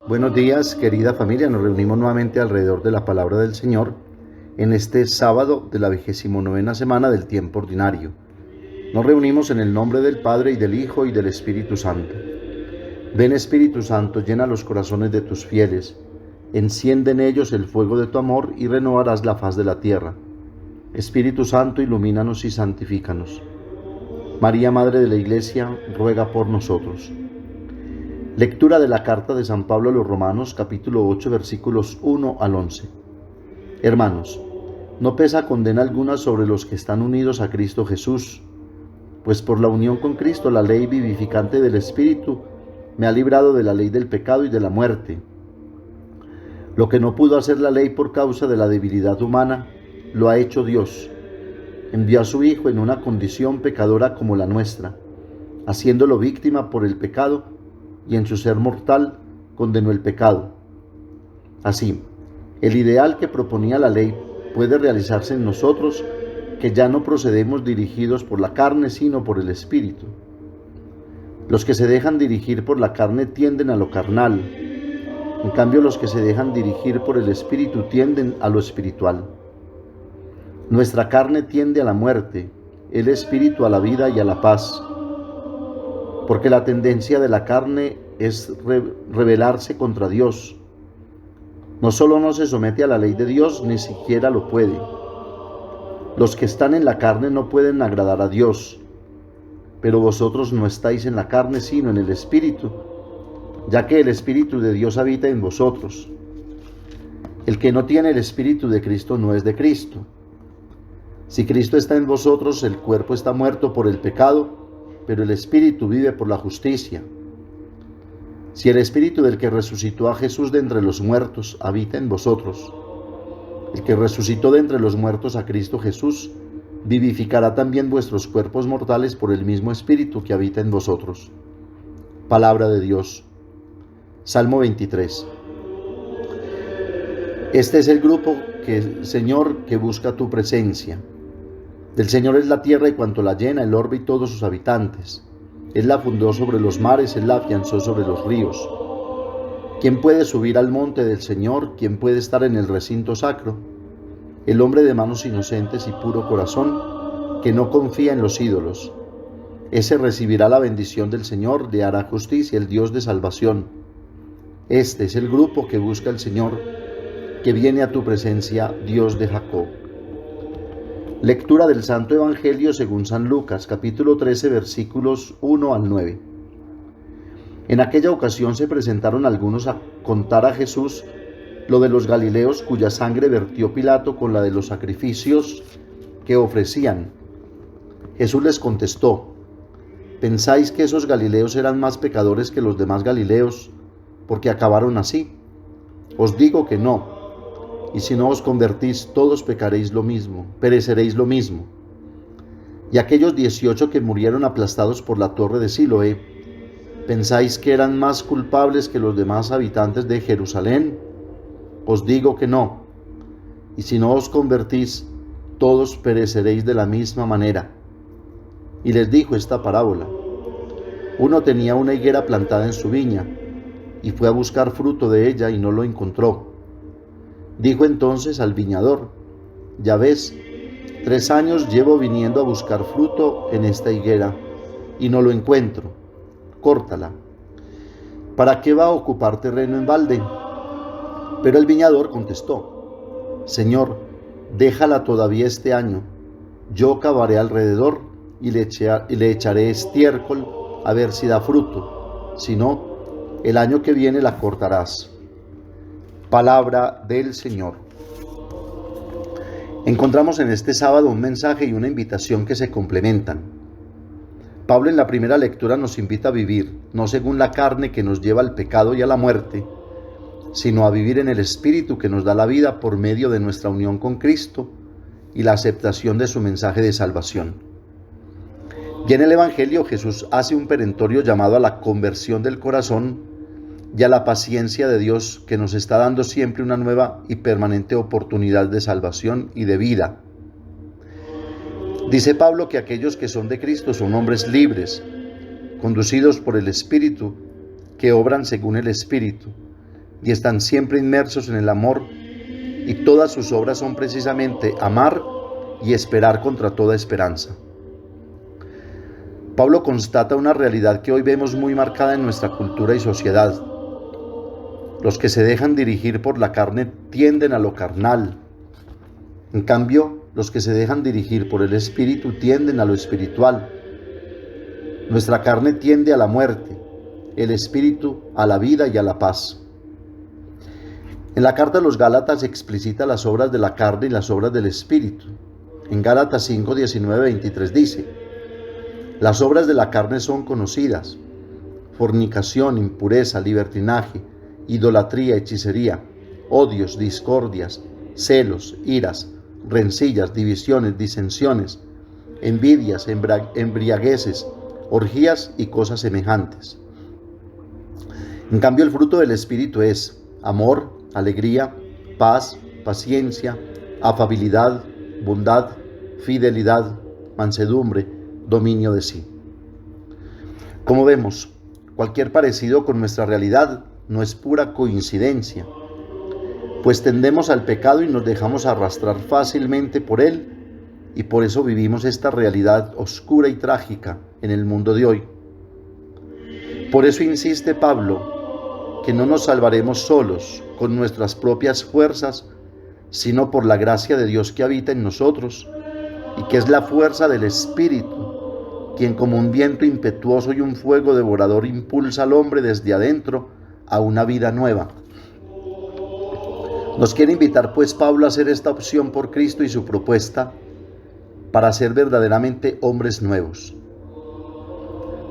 Buenos días, querida familia. Nos reunimos nuevamente alrededor de la palabra del Señor en este sábado de la 29ª semana del tiempo ordinario. Nos reunimos en el nombre del Padre, y del Hijo, y del Espíritu Santo. Ven, Espíritu Santo, llena los corazones de tus fieles, enciende en ellos el fuego de tu amor y renovarás la faz de la tierra. Espíritu Santo, ilumínanos y santifícanos. María, Madre de la Iglesia, ruega por nosotros. Lectura de la carta de San Pablo a los Romanos, capítulo 8, versículos 1 al 11. Hermanos, no pesa condena alguna sobre los que están unidos a Cristo Jesús, pues por la unión con Cristo la ley vivificante del Espíritu me ha librado de la ley del pecado y de la muerte. Lo que no pudo hacer la ley por causa de la debilidad humana, lo ha hecho Dios. Envió a su Hijo en una condición pecadora como la nuestra, haciéndolo víctima por el pecado, y en su ser mortal condenó el pecado. Así, el ideal que proponía la ley puede realizarse en nosotros, que ya no procedemos dirigidos por la carne, sino por el Espíritu. Los que se dejan dirigir por la carne tienden a lo carnal, en cambio los que se dejan dirigir por el Espíritu tienden a lo espiritual. Nuestra carne tiende a la muerte, el Espíritu a la vida y a la paz, porque la tendencia de la carne es rebelarse contra Dios. No solo no se somete a la ley de Dios, ni siquiera lo puede. Los que están en la carne no pueden agradar a Dios, pero vosotros no estáis en la carne, sino en el Espíritu, ya que el Espíritu de Dios habita en vosotros. El que no tiene el Espíritu de Cristo no es de Cristo. Si Cristo está en vosotros, el cuerpo está muerto por el pecado, pero el Espíritu vive por la justicia. Si el Espíritu del que resucitó a Jesús de entre los muertos habita en vosotros, el que resucitó de entre los muertos a Cristo Jesús, vivificará también vuestros cuerpos mortales por el mismo Espíritu que habita en vosotros. Palabra de Dios. Salmo 23. Este es el grupo, Señor, que busca tu presencia. Del Señor es la tierra y cuanto la llena, el orbe y todos sus habitantes. Él la fundó sobre los mares, Él la afianzó sobre los ríos. ¿Quién puede subir al monte del Señor? ¿Quién puede estar en el recinto sacro? El hombre de manos inocentes y puro corazón, que no confía en los ídolos. Ese recibirá la bendición del Señor, le hará justicia el Dios de salvación. Este es el grupo que busca al Señor, que viene a tu presencia, Dios de Jacob. Lectura del Santo Evangelio según San Lucas, capítulo 13, versículos 1 al 9. En aquella ocasión se presentaron algunos a contar a Jesús lo de los galileos cuya sangre vertió Pilato con la de los sacrificios que ofrecían. Jesús les contestó: ¿pensáis que esos galileos eran más pecadores que los demás galileos, porque acabaron así? Os digo que no. Y si no os convertís, todos pereceréis lo mismo. Y aquellos 18 que murieron aplastados por la torre de Siloé, ¿pensáis que eran más culpables que los demás habitantes de Jerusalén? Os digo que no. Y si no os convertís, todos pereceréis de la misma manera. Y les dijo esta parábola: uno tenía una higuera plantada en su viña, y fue a buscar fruto de ella y no lo encontró. Dijo entonces al viñador: ya ves, 3 años llevo viniendo a buscar fruto en esta higuera y no lo encuentro. Córtala. ¿Para qué va a ocupar terreno en balde? Pero el viñador contestó: Señor, déjala todavía este año. Yo cavaré alrededor y le echaré estiércol a ver si da fruto. Si no, el año que viene la cortarás. Palabra del Señor. Encontramos en este sábado un mensaje y una invitación que se complementan. Pablo en la primera lectura nos invita a vivir, no según la carne que nos lleva al pecado y a la muerte, sino a vivir en el Espíritu que nos da la vida por medio de nuestra unión con Cristo y la aceptación de su mensaje de salvación. Y en el Evangelio Jesús hace un perentorio llamado a la conversión del corazón y a la paciencia de Dios, que nos está dando siempre una nueva y permanente oportunidad de salvación y de vida. Dice Pablo que aquellos que son de Cristo son hombres libres, conducidos por el Espíritu, que obran según el Espíritu, y están siempre inmersos en el amor, y todas sus obras son precisamente amar y esperar contra toda esperanza. Pablo constata una realidad que hoy vemos muy marcada en nuestra cultura y sociedad. Los que se dejan dirigir por la carne tienden a lo carnal. En cambio, los que se dejan dirigir por el Espíritu tienden a lo espiritual. Nuestra carne tiende a la muerte, el Espíritu a la vida y a la paz. En la carta a los Gálatas explicita las obras de la carne y las obras del Espíritu. En Gálatas 5, 19, 23 dice: las obras de la carne son conocidas: fornicación, impureza, libertinaje, idolatría, hechicería, odios, discordias, celos, iras, rencillas, divisiones, disensiones, envidias, embriagueces, orgías y cosas semejantes. En cambio, el fruto del Espíritu es amor, alegría, paz, paciencia, afabilidad, bondad, fidelidad, mansedumbre, dominio de sí. Como vemos, cualquier parecido con nuestra realidad no es pura coincidencia, pues tendemos al pecado y nos dejamos arrastrar fácilmente por él, y por eso vivimos esta realidad oscura y trágica en el mundo de hoy. Por eso insiste Pablo que no nos salvaremos solos con nuestras propias fuerzas, sino por la gracia de Dios que habita en nosotros, y que es la fuerza del Espíritu, quien como un viento impetuoso y un fuego devorador impulsa al hombre desde adentro a una vida nueva. Nos quiere invitar pues Pablo a hacer esta opción por Cristo y su propuesta para ser verdaderamente hombres nuevos.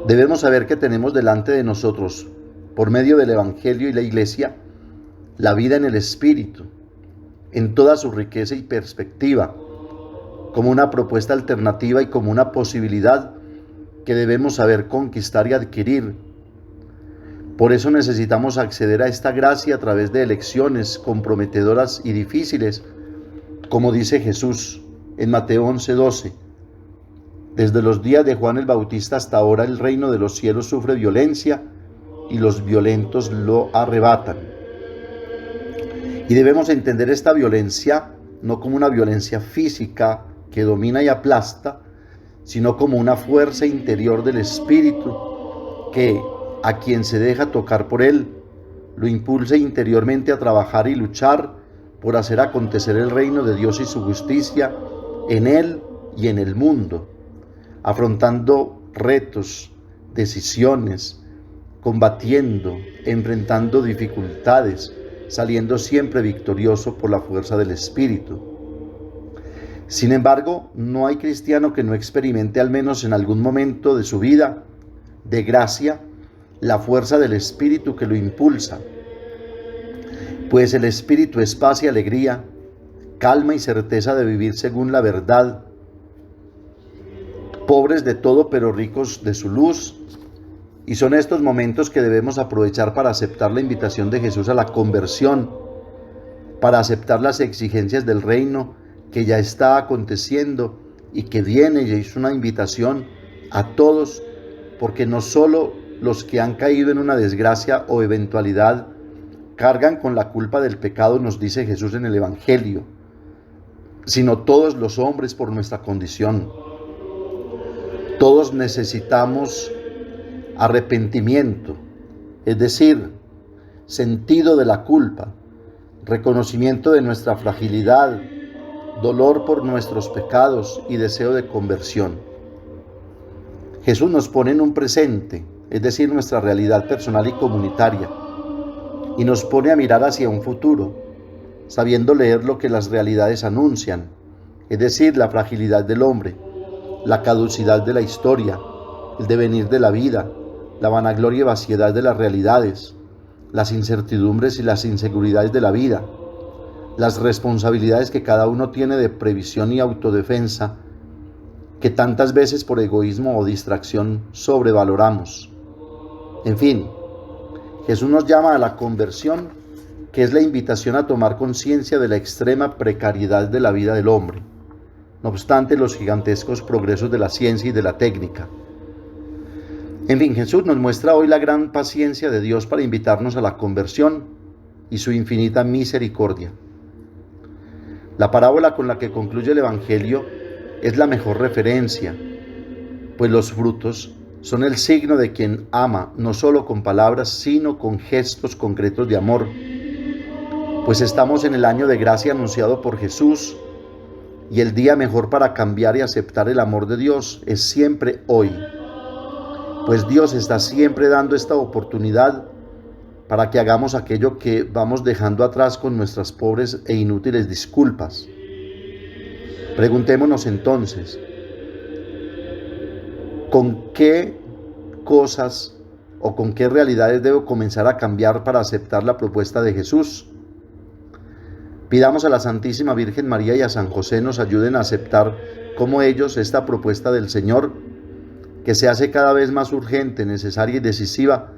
Debemos saber que tenemos delante de nosotros, por medio del Evangelio y la Iglesia, la vida en el Espíritu, en toda su riqueza y perspectiva, como una propuesta alternativa y como una posibilidad que debemos saber conquistar y adquirir. Por eso necesitamos acceder a esta gracia a través de elecciones comprometedoras y difíciles, como dice Jesús en Mateo 11:12. Desde los días de Juan el Bautista hasta ahora el reino de los cielos sufre violencia y los violentos lo arrebatan. Y debemos entender esta violencia no como una violencia física que domina y aplasta, sino como una fuerza interior del Espíritu que, a quien se deja tocar por él, lo impulsa interiormente a trabajar y luchar por hacer acontecer el reino de Dios y su justicia en él y en el mundo, afrontando retos, decisiones, combatiendo, enfrentando dificultades, saliendo siempre victorioso por la fuerza del Espíritu. Sin embargo, no hay cristiano que no experimente al menos en algún momento de su vida, de gracia, la fuerza del Espíritu que lo impulsa. Pues el Espíritu es paz y alegría, calma y certeza de vivir según la verdad, pobres de todo pero ricos de su luz. Y son estos momentos que debemos aprovechar para aceptar la invitación de Jesús a la conversión, para aceptar las exigencias del reino que ya está aconteciendo y que viene, y es una invitación a todos, porque no solo los que han caído en una desgracia o eventualidad cargan con la culpa del pecado, nos dice Jesús en el Evangelio, sino todos los hombres por nuestra condición. Todos necesitamos arrepentimiento, es decir, sentido de la culpa, reconocimiento de nuestra fragilidad, dolor por nuestros pecados y deseo de conversión. Jesús nos pone en un presente, es decir, nuestra realidad personal y comunitaria, y nos pone a mirar hacia un futuro, sabiendo leer lo que las realidades anuncian, es decir, la fragilidad del hombre, la caducidad de la historia, el devenir de la vida, la vanagloria y vaciedad de las realidades, las incertidumbres y las inseguridades de la vida, las responsabilidades que cada uno tiene de previsión y autodefensa, que tantas veces por egoísmo o distracción sobrevaloramos. En fin, Jesús nos llama a la conversión, que es la invitación a tomar conciencia de la extrema precariedad de la vida del hombre, no obstante los gigantescos progresos de la ciencia y de la técnica. En fin, Jesús nos muestra hoy la gran paciencia de Dios para invitarnos a la conversión y su infinita misericordia. La parábola con la que concluye el Evangelio es la mejor referencia, pues los frutos son el signo de quien ama, no solo con palabras, sino con gestos concretos de amor. Pues estamos en el año de gracia anunciado por Jesús, y el día mejor para cambiar y aceptar el amor de Dios es siempre hoy. Pues Dios está siempre dando esta oportunidad para que hagamos aquello que vamos dejando atrás con nuestras pobres e inútiles disculpas. Preguntémonos entonces, ¿con qué cosas o con qué realidades debo comenzar a cambiar para aceptar la propuesta de Jesús? Pidamos a la Santísima Virgen María y a San José nos ayuden a aceptar como ellos esta propuesta del Señor, que se hace cada vez más urgente, necesaria y decisiva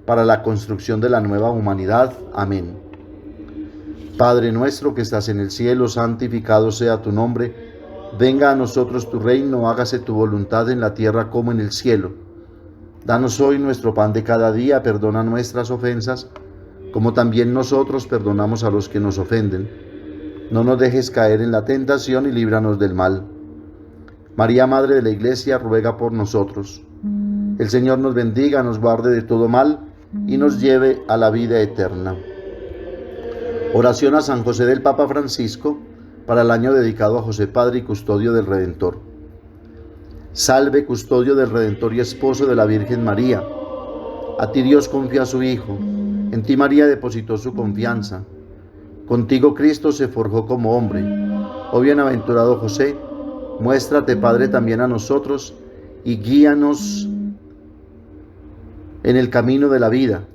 para la construcción de la nueva humanidad. Amén. Padre nuestro que estás en el cielo, santificado sea tu nombre. Venga a nosotros tu reino, hágase tu voluntad en la tierra como en el cielo. Danos hoy nuestro pan de cada día, perdona nuestras ofensas, como también nosotros perdonamos a los que nos ofenden. No nos dejes caer en la tentación y líbranos del mal. María, Madre de la Iglesia, ruega por nosotros. El Señor nos bendiga, nos guarde de todo mal y nos lleve a la vida eterna. Oración a San José del Papa Francisco para el año dedicado a José, Padre y Custodio del Redentor. Salve, Custodio del Redentor y Esposo de la Virgen María. A ti Dios confía a su Hijo. En ti María depositó su confianza. Contigo Cristo se forjó como hombre. Oh bienaventurado José, muéstrate Padre también a nosotros y guíanos en el camino de la vida.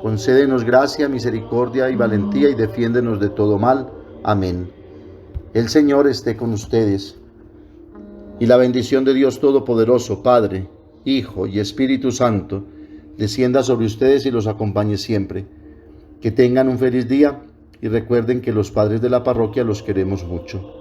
Concédenos gracia, misericordia y valentía y defiéndenos de todo mal. Amén. El Señor esté con ustedes. Y la bendición de Dios Todopoderoso, Padre, Hijo y Espíritu Santo, descienda sobre ustedes y los acompañe siempre. Que tengan un feliz día y recuerden que los padres de la parroquia los queremos mucho.